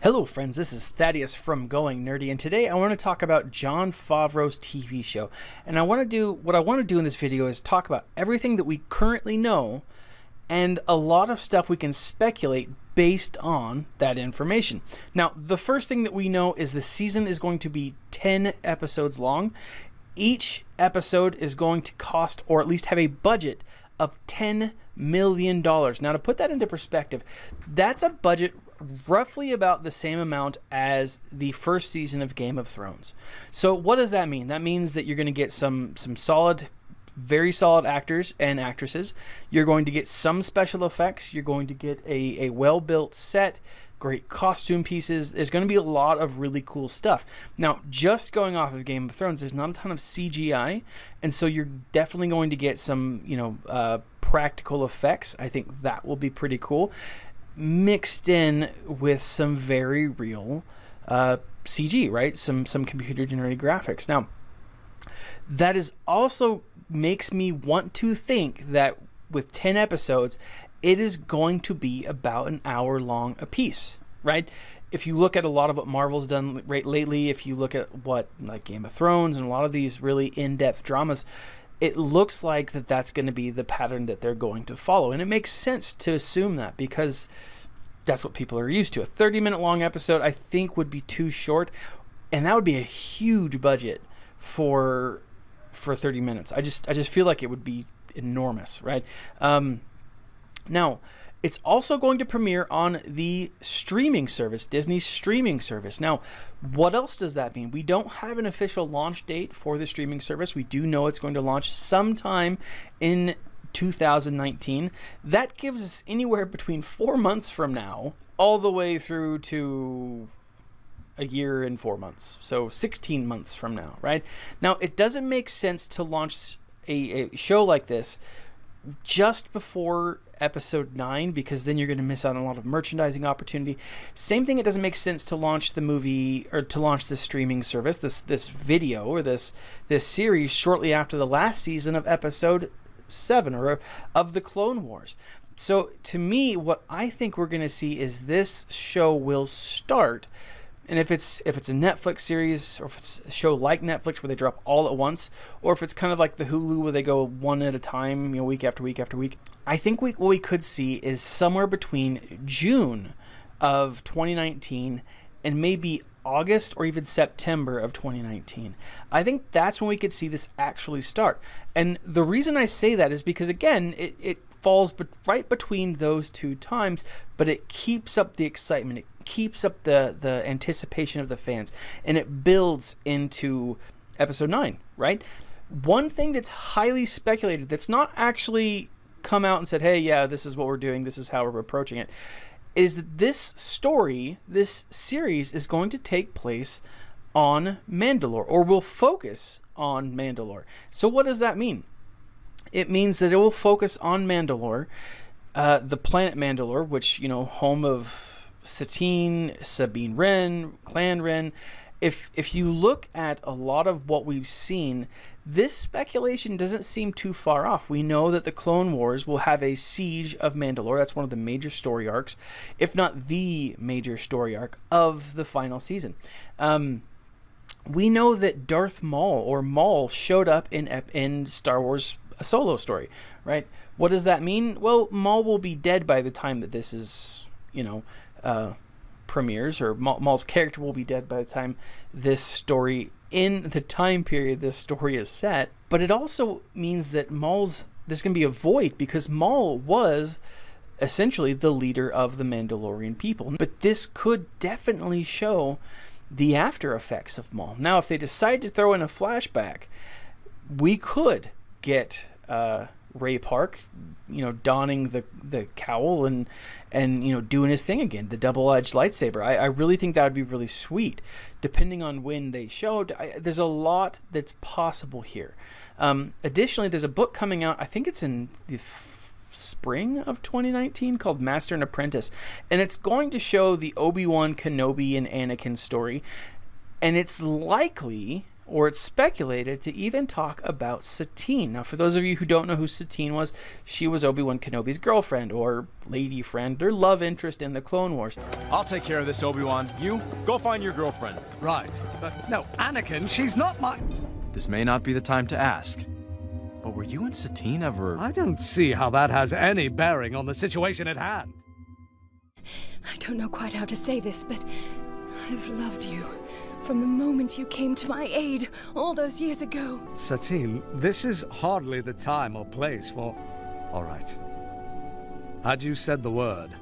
Hello friends, this is Thaddeus from Going Nerdy, and today I want to talk about Jon Favreau's TV show. And what I want to do in this video is talk about everything that we currently know and a lot of stuff we can speculate based on that information. Now, the first thing that we know is the season is going to be 10 episodes long. Each episode is going to cost, or at least have a budget of $10 million. Now, to put that into perspective, that's a budget roughly about the same amount as the first season of Game of Thrones. So what does that mean? That means that you're going to get some solid, very solid actors and actresses. You're going to get some special effects. You're going to get a well-built set, great costume pieces. There's going to be a lot of really cool stuff. Now, just going off of Game of Thrones, there's not a ton of CGI, and so you're definitely going to get some, practical effects. I think that will be pretty cool, mixed in with some very real CG, right? Some computer generated graphics. Now, that is also makes me want to think that with 10 episodes, it is going to be about an hour long a piece, right? If you look at a lot of what Marvel's done lately, if you look at what like Game of Thrones and a lot of these really in-depth dramas, it looks like that's going to be the pattern that they're going to follow. And it makes sense to assume that because that's what people are used to. A 30-minute long episode, I think, would be too short. And that would be a huge budget for 30 minutes. I just feel like it would be enormous, right? Now, it's also going to premiere on the streaming service, Disney's streaming service. Now, what else does that mean? We don't have an official launch date for the streaming service. We do know it's going to launch sometime in 2019. That gives us anywhere between 4 months from now all the way through to a year and 4 months. So 16 months from now, right? Now, it doesn't make sense to launch a show like this just before episode 9, because then you're going to miss out on a lot of merchandising opportunity. Same thing, it doesn't make sense to launch the movie or to launch the streaming service, this video or this series shortly after the last season of episode 7 or of the Clone Wars. So to me, what I think we're going to see is this show will start, and if it's a Netflix series, or if it's a show like Netflix where they drop all at once, or if it's kind of like the Hulu where they go one at a time, week after week after week, I think what we could see is somewhere between June of 2019 and maybe August or even September of 2019. I think that's when we could see this actually start. And the reason I say that is because, again, it falls right between those two times, but it keeps up the excitement. It keeps up the anticipation of the fans, and it builds into episode 9, right? One thing that's highly speculated, that's not actually come out and said, hey, yeah, this is what we're doing, this is how we're approaching it, is that this story, this series, is going to take place on Mandalore, or will focus on Mandalore. So what does that mean? It means that it will focus on Mandalore, the planet Mandalore, which, home of Satine, Sabine Wren, Clan Wren. If you look at a lot of what we've seen, this speculation doesn't seem too far off. We know that the Clone Wars will have a siege of Mandalore. That's one of the major story arcs, if not the major story arc of the final season. We know that Darth Maul, or Maul, showed up in Star Wars A Solo Story, right? What does that mean? Well, Maul will be dead by the time that this is, premieres, or Maul's character will be dead by the time this story, in the time period this story is set. But it also means that there's going to be a void, because Maul was essentially the leader of the Mandalorian people. But this could definitely show the after effects of Maul. Now, if they decide to throw in a flashback, we could get Ray Park, donning the cowl and doing his thing again, the double-edged lightsaber. I really think that would be really sweet, depending on when they showed. There's a lot that's possible here. Additionally, there's a book coming out, I think it's in the spring of 2019, called Master and Apprentice, and it's going to show the Obi-Wan Kenobi and Anakin story, and it's likely, or it's speculated to even talk about Satine. Now, for those of you who don't know who Satine was, she was Obi-Wan Kenobi's girlfriend or lady friend or love interest in the Clone Wars. I'll take care of this, Obi-Wan. You, go find your girlfriend. Right. But no, Anakin, she's not my... This may not be the time to ask, but were you and Satine ever... I don't see how that has any bearing on the situation at hand. I don't know quite how to say this, but I've loved you from the moment you came to my aid all those years ago. Satine, this is hardly the time or place for... All right. Had you said the word,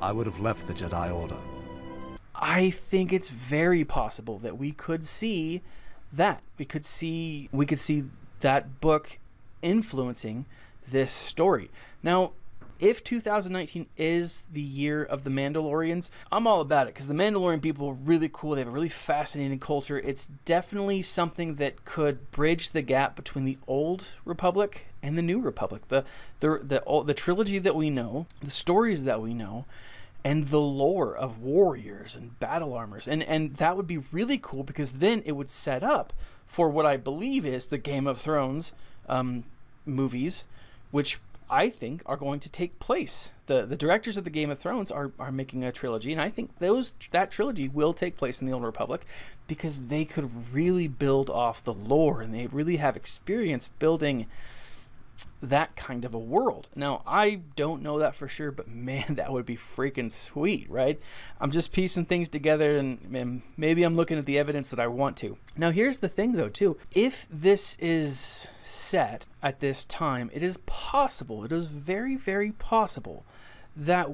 I would have left the Jedi Order. I think it's very possible that we could see that. We could see that book influencing this story. Now, if 2019 is the year of the Mandalorians, I'm all about it because the Mandalorian people are really cool. They have a really fascinating culture. It's definitely something that could bridge the gap between the old Republic and the new Republic. The trilogy that we know, the stories that we know, and the lore of warriors and battle armors. And that would be really cool because then it would set up for what I believe is the Game of Thrones movies, which I think are going to take place. The directors of the Game of Thrones are making a trilogy, and I think that trilogy will take place in the Old Republic because they could really build off the lore, and they really have experience building that kind of a world. Now, I don't know that for sure, but man, that would be freaking sweet, right? I'm just piecing things together, and maybe I'm looking at the evidence that I want to. Now, here's the thing, though, too. If this is set at this time, it is possible, it is very, very possible that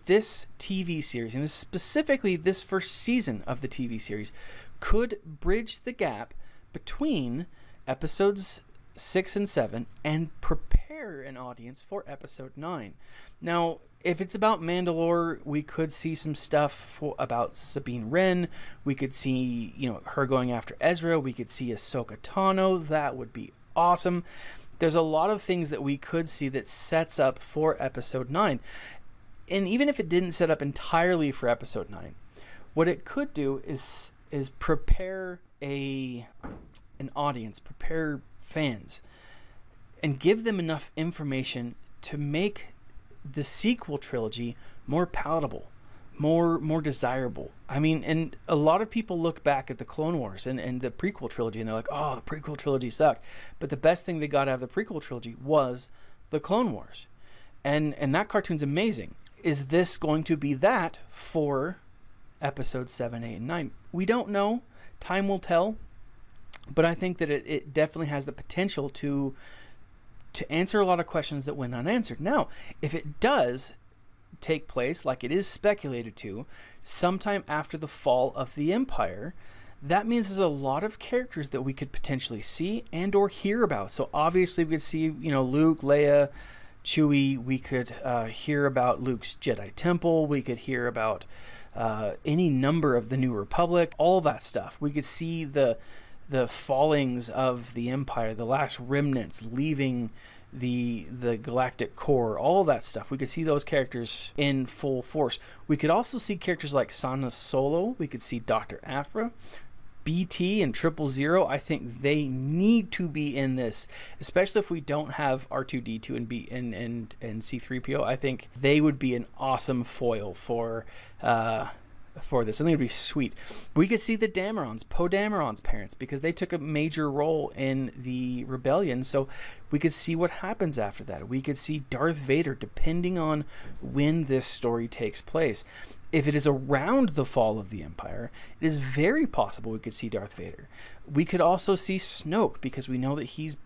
this TV series, and specifically this first season of the TV series, could bridge the gap between episodes 6 and 7 and prepare an audience for episode 9. Now, if it's about Mandalore, we could see some stuff about Sabine Wren. We could see, her going after Ezra. We could see Ahsoka Tano. That would be awesome. There's a lot of things that we could see that sets up for episode 9. And even if it didn't set up entirely for episode 9, what it could do is prepare an audience, prepare fans, and give them enough information to make the sequel trilogy more palatable, more desirable. I mean, and a lot of people look back at the Clone Wars and the prequel trilogy, and they're like, oh, the prequel trilogy sucked. But the best thing they got out of the prequel trilogy was the Clone Wars. And that cartoon's amazing. Is this going to be that for episodes 7, 8, and 9? We don't know. Time will tell. But I think that it definitely has the potential to answer a lot of questions that went unanswered. Now, if it does take place, like it is speculated to, sometime after the fall of the Empire, that means there's a lot of characters that we could potentially see and or hear about. So obviously we could see, Luke, Leia, Chewie. We could hear about Luke's Jedi Temple. We could hear about any number of the New Republic, all that stuff. We could see the fallings of the Empire, the last remnants leaving the galactic core, all that stuff. We could see those characters in full force. We could also see characters like Sana Solo. We could see Dr. Aphra, BT, and 000. I think they need to be in this, especially if we don't have R2D2 and C3PO. I think they would be an awesome foil for this. I think it'd be sweet. We could see the Damerons, Poe Dameron's parents, because they took a major role in the rebellion. So we could see what happens after that. We could see Darth Vader, depending on when this story takes place. If it is around the fall of the Empire, it is very possible we could see Darth Vader. We could also see Snoke, because we know that he's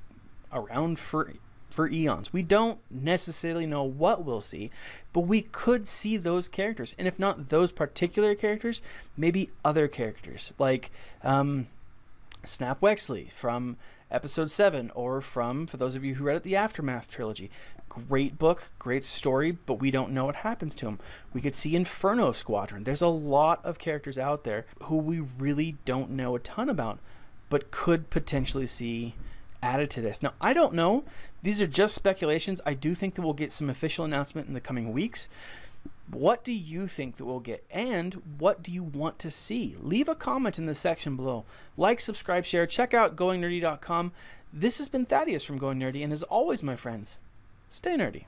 around for eons. We don't necessarily know what we'll see, but we could see those characters. And if not those particular characters, maybe other characters like Snap Wexley from episode 7, or for those of you who read it, the Aftermath trilogy. Great book, great story, but we don't know what happens to him. We could see Inferno Squadron. There's a lot of characters out there who we really don't know a ton about, but could potentially see added to this. Now, I don't know. These are just speculations. I do think that we'll get some official announcement in the coming weeks. What do you think that we'll get, and what do you want to see? Leave a comment in the section below. Like, subscribe, share. Check out goingnerdy.com. This has been Thaddeus from Going Nerdy, and as always, my friends, stay nerdy.